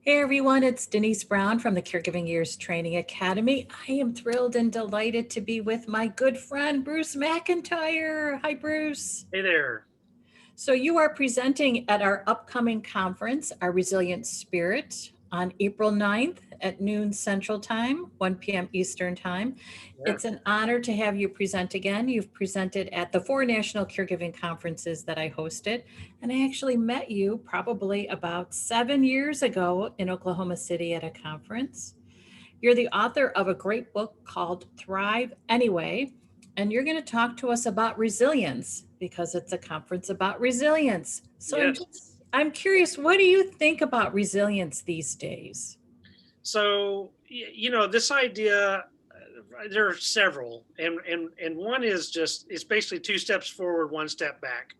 Hey everyone, it's Denise Brown from the Caregiving Years Training Academy. I am thrilled and delighted to be with my good friend, Bruce McIntyre. Hi, Bruce. Hey there. So, you are presenting at our upcoming conference, Our Resilient Spirit, on April 9th at noon Central Time, 1 p.m. Eastern Time. Yeah. It's an honor to have you present again. You've presented at the 4 national caregiving conferences that I hosted, and I actually met you probably about 7 years ago in Oklahoma City at a conference. You're the author of a great book called Thrive Anyway, and you're going to talk to us about resilience because it's a conference about resilience. So Yes. I'm curious, what do you think about resilience these days? So this idea, there are several, and one is just it's basically two steps forward, one step back.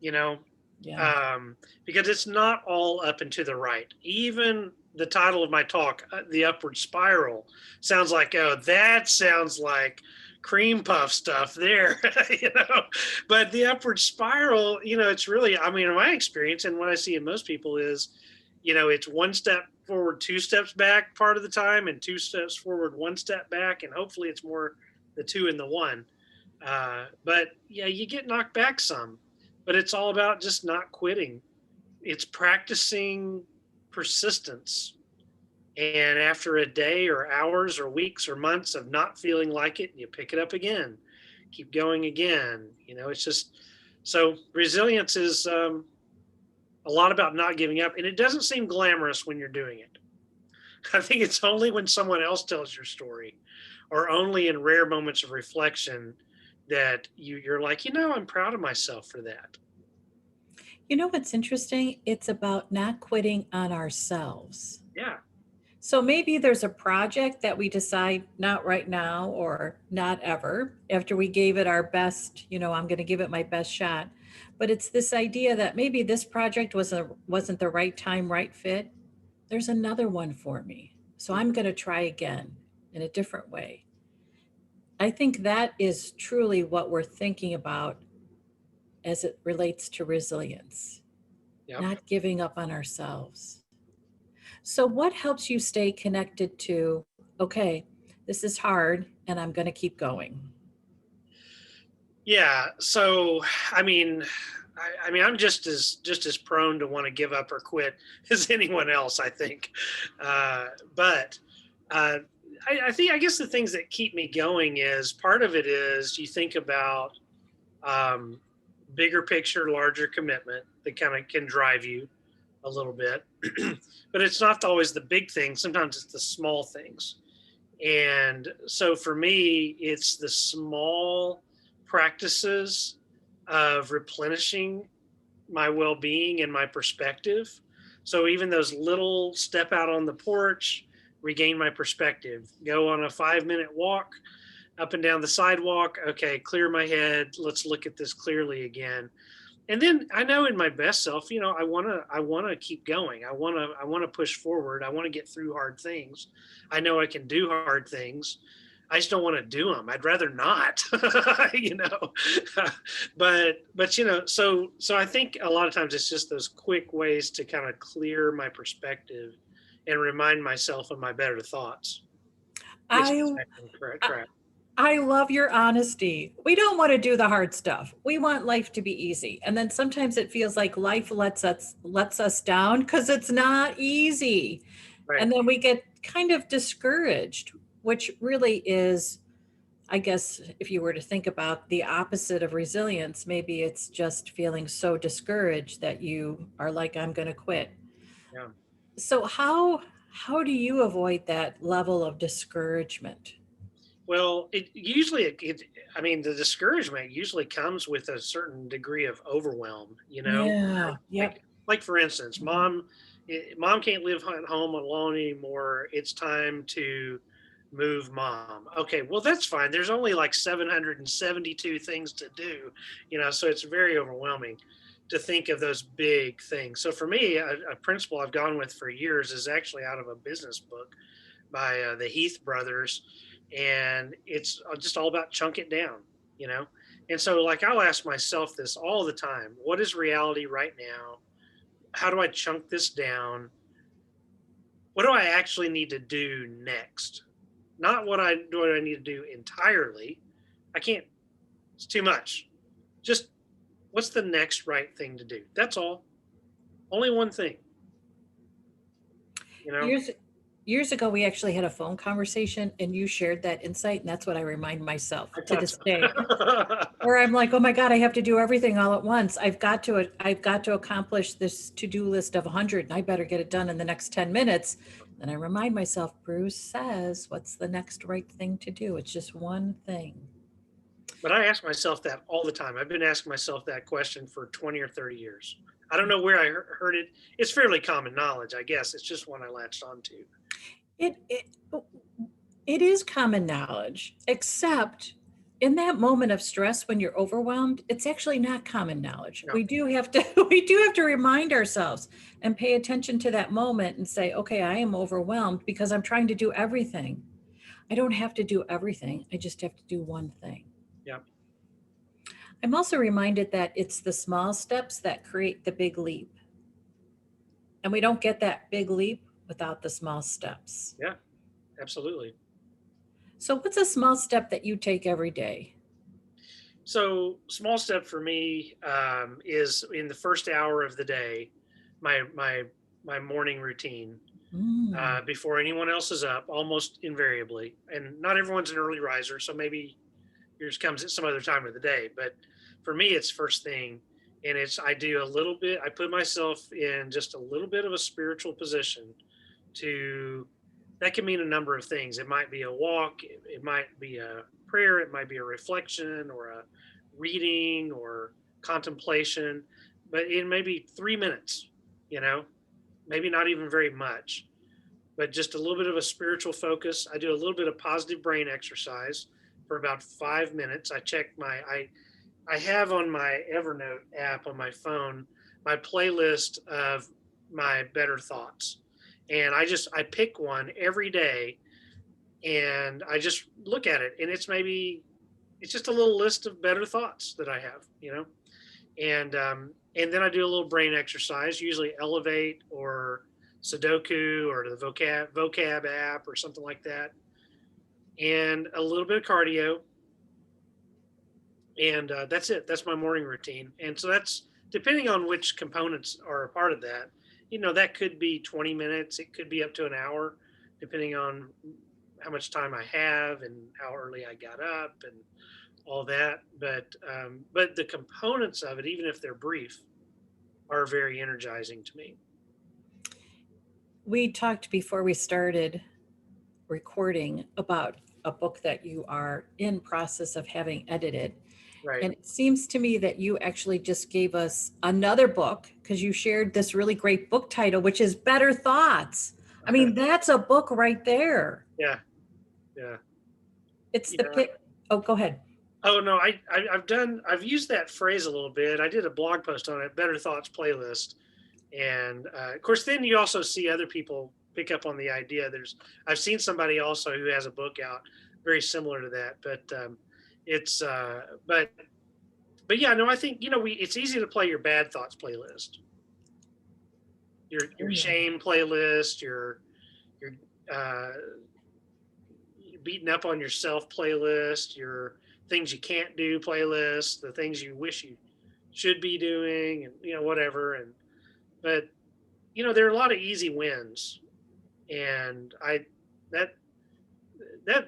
You know, Yeah. um, because it's not all up and to the right. Even the title of my talk, "The Upward Spiral," sounds like that sounds like cream puff stuff there, you know. But the upward spiral, it's really, I mean, in my experience and what I see in most people is, it's one step forward, two steps back part of the time, and two steps forward, one step back, and hopefully it's more the two and the one. But yeah, you get knocked back some, but it's all about just not quitting. It's practicing persistence. And after a day or hours or weeks or months of not feeling like it, you pick it up again, keep going again. It's just so resilience is a lot about not giving up. And it doesn't seem glamorous when you're doing it. I think it's only when someone else tells your story or only in rare moments of reflection that you're like, I'm proud of myself for that. You know what's interesting? It's about not quitting on ourselves. Yeah. So maybe there's a project that we decide not right now or not ever after we gave it our best, I'm going to give it my best shot. But it's this idea that maybe this project wasn't the right time, right fit. There's another one for me. So I'm going to try again in a different way. I think that is truly what we're thinking about as it relates to resilience, Yep. not giving up on ourselves. So, what helps you stay connected to, okay, this is hard and I'm going to keep going? Yeah. So, I mean, I mean, I'm just as prone to want to give up or quit as anyone else, I think. But uh, I guess the things that keep me going is part of it is you think about um, bigger picture, larger commitment that kind of can drive you a little bit. But it's not always the big things. Sometimes it's the small things. And so for me, it's the small practices of replenishing my well being and my perspective. So even those little step out on the porch, regain my perspective, go on a 5-minute walk up and down the sidewalk. Okay, clear my head. Let's look at this clearly again. And then I know in my best self, I want to keep going. I want to push forward. I want to get through hard things. I know I can do hard things. I just don't want to do them. I'd rather not, you know. but so I think a lot of times it's just those quick ways to kind of clear my perspective and remind myself of my better thoughts. Gets me I, back on track. I track. I love your honesty. We don't want to do the hard stuff. We want life to be easy. And then sometimes it feels like life lets us down because it's not easy. Right. And then we get kind of discouraged, which really is, I guess, if you were to think about the opposite of resilience, maybe it's just feeling so discouraged that you are like, I'm going to quit. Yeah. So how do you avoid that level of discouragement? Well, I mean, the discouragement usually comes with a certain degree of overwhelm, Yeah. like, Yep. like for instance, mom can't live at home alone anymore. It's time to move mom. Okay, well, that's fine. There's only like 772 things to do, so it's very overwhelming to think of those big things. So for me, a principle I've gone with for years is actually out of a business book by the Heath brothers, and it's just all about chunk it down, you know. And so, like, I'll ask myself this all the time: what is reality right now? How do I chunk this down? what do I actually need to do next? Not what I need to do entirely. I can't, it's too much. Just what's the next right thing to do? That's all. Only one thing, you know? Years years ago, we actually had a phone conversation and you shared that insight, and that's what I remind myself I to thought this day. so. Where I'm like, "Oh my god, I have to do everything all at once. I've got to accomplish this to-do list of 100, and I better get it done in the next 10 minutes." Then I remind myself, Bruce says, "What's the next right thing to do? It's just one thing." But I ask myself that all the time. I've been asking myself that question for 20 or 30 years. I don't know where I heard it. It's fairly common knowledge, I guess. It's just one I latched onto. It it is common knowledge, except in that moment of stress when you're overwhelmed, it's actually not common knowledge. No, We do have to we do have to remind ourselves and pay attention to that moment and say, "Okay, I am overwhelmed because I'm trying to do everything." I don't have to do everything. I just have to do one thing. yeah, I'm also reminded that it's the small steps that create the big leap. And we don't get that big leap without the small steps. yeah, absolutely. So, what's a small step that you take every day? So, small step for me is in the first hour of the day, my morning routine Mm. before anyone else is up, almost invariably. And not everyone's an early riser, so maybe yours comes at some other time of the day. But for me, it's first thing, and it's I do a little bit. I put myself in just a little bit of a spiritual position to. That can mean a number of things. It might be a walk. It might be a prayer. It might be a reflection or a reading or contemplation. But in maybe 3 minutes, you know, maybe not even very much, but just a little bit of a spiritual focus. I do a little bit of positive brain exercise for about 5 minutes. I have on my Evernote app on my phone my playlist of my better thoughts. And I pick one every day and I just look at it, and it's just a little list of better thoughts that I have, and then I do a little brain exercise, usually Elevate or Sudoku or the vocab app or something like that, and a little bit of cardio, and that's it. That's my morning routine, and so that's depending on which components are a part of that. That could be 20 minutes. It could be up to an hour, depending on how much time I have and how early I got up and all that. But the components of it, even if they're brief, are very energizing to me. We talked before we started recording about a book that you are in process of having edited. Right. And it seems to me that you actually just gave us another book because you shared this really great book title, which is Better Thoughts. I mean, that's a book right there. Yeah. Yeah. It's the Yeah. pick. Oh, go ahead. Oh no, I've used that phrase a little bit. I did a blog post on it, Better Thoughts playlist, and of course, then you also see other people pick up on the idea. I've seen somebody also who has a book out very similar to that, but it's but yeah, no, I think it's easy to play your bad thoughts playlist, Oh, your yeah. shame playlist, your uh, beating up on yourself playlist, your things you can't do playlist, the things you wish you should be doing, and whatever. But there are a lot of easy wins, and I that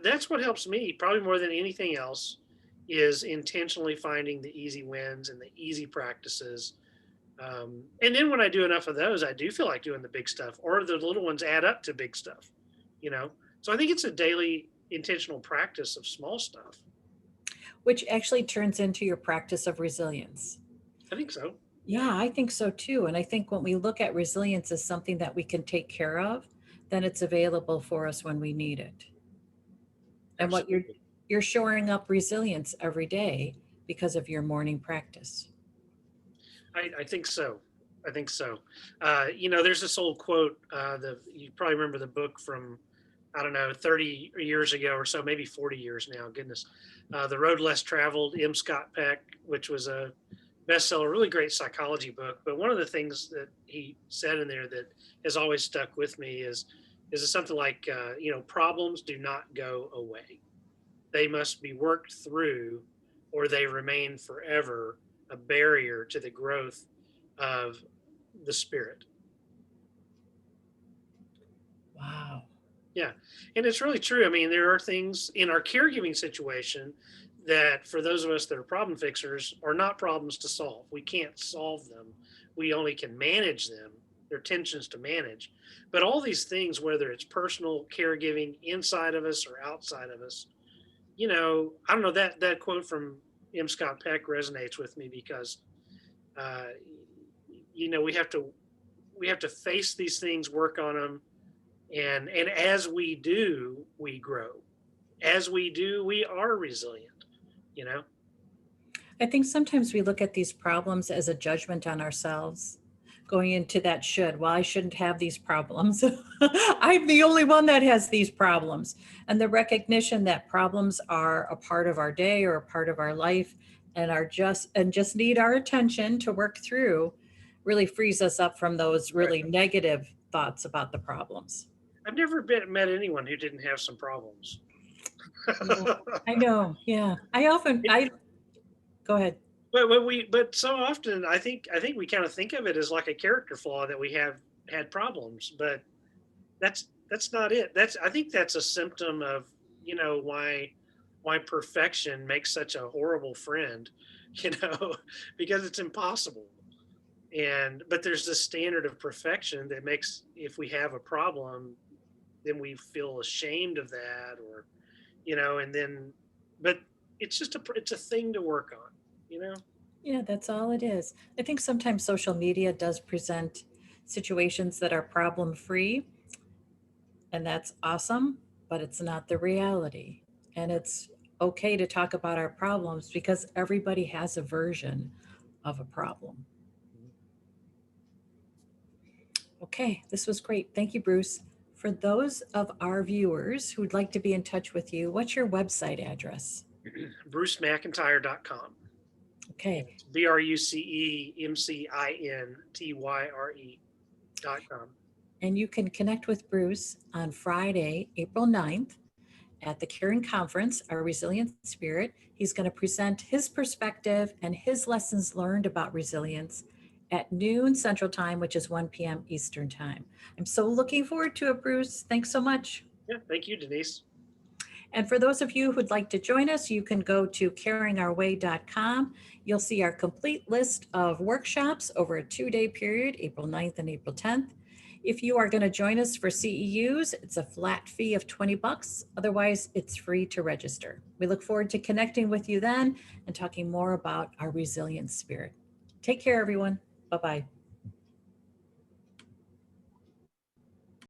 that's what helps me probably more than anything else is intentionally finding the easy wins and the easy practices. And then when I do enough of those, I do feel like doing the big stuff, or the little ones add up to big stuff. You know, so I think it's a daily intentional practice of small stuff. Which actually turns into your practice of resilience. I think so. Yeah, I think so too. And I think when we look at resilience as something that we can take care of, then it's available for us when we need it. And what Absolutely. you're shoring up resilience every day because of your morning practice. I think so. I think so. There's this old quote. You probably remember the book from, I don't know, 30 years ago or so, maybe 40 years now. Goodness, The Road Less Traveled, M. Scott Peck, which was a bestseller, really great psychology book. But one of the things that he said in there that has always stuck with me is, is something like, problems do not go away. They must be worked through, or they remain forever a barrier to the growth of the spirit. Wow. Yeah. And it's really true. I mean, there are things in our caregiving situation that for those of us that are problem fixers are not problems to solve. We can't solve them. We only can manage them. They're tensions to manage. But all these things, whether it's personal caregiving inside of us or outside of us, I don't know, that quote from M. Scott Peck resonates with me because, uh, we have to face these things, work on them, and as we do, we grow. As we do, we are resilient. You know, I think sometimes we look at these problems as a judgment on ourselves, going into that should. Well, I shouldn't have these problems. I'm the only one that has these problems. And the recognition that problems are a part of our day or a part of our life and are just need our attention to work through really frees us up from those right? really negative thoughts about the problems. I've never met anyone who didn't have some problems. Yeah, I know. Yeah. I go ahead. but so often I think we kind of think of it as like a character flaw that we have had problems, but that's not it. I think that's a symptom of why perfection makes such a horrible friend, you know, because it's impossible. But there's this standard of perfection that makes, if we have a problem, then we feel ashamed of that, or and then, but it's a thing to work on, you know. Yeah, that's all it is. I think sometimes social media does present situations that are problem free, and that's awesome, but it's not the reality. And it's okay to talk about our problems because everybody has a version of a problem. Okay, this was great. Thank you, Bruce. For those of our viewers who'd like to be in touch with you, what's your website address? BruceMcIntyre.com. And Okay, it's BruceMcIntyre.com. and you can connect with Bruce on Friday, April 9th at the Caring Conference, Our Resilient Spirit. He's going to present his perspective and his lessons learned about resilience at noon Central Time, which is 1 p.m. Eastern Time. I'm so looking forward to it, Bruce. Thanks so much. Yeah, thank you, Denise. And for those of you who'd like to join us, you can go to caringourway.com. You'll see our complete list of workshops over a 2-day period, April 9th and April 10th. If you are going to join us for CEUs, it's a flat fee of $20. Otherwise, it's free to register. We look forward to connecting with you then and talking more about our resilient spirit. Take care, everyone. Bye-bye.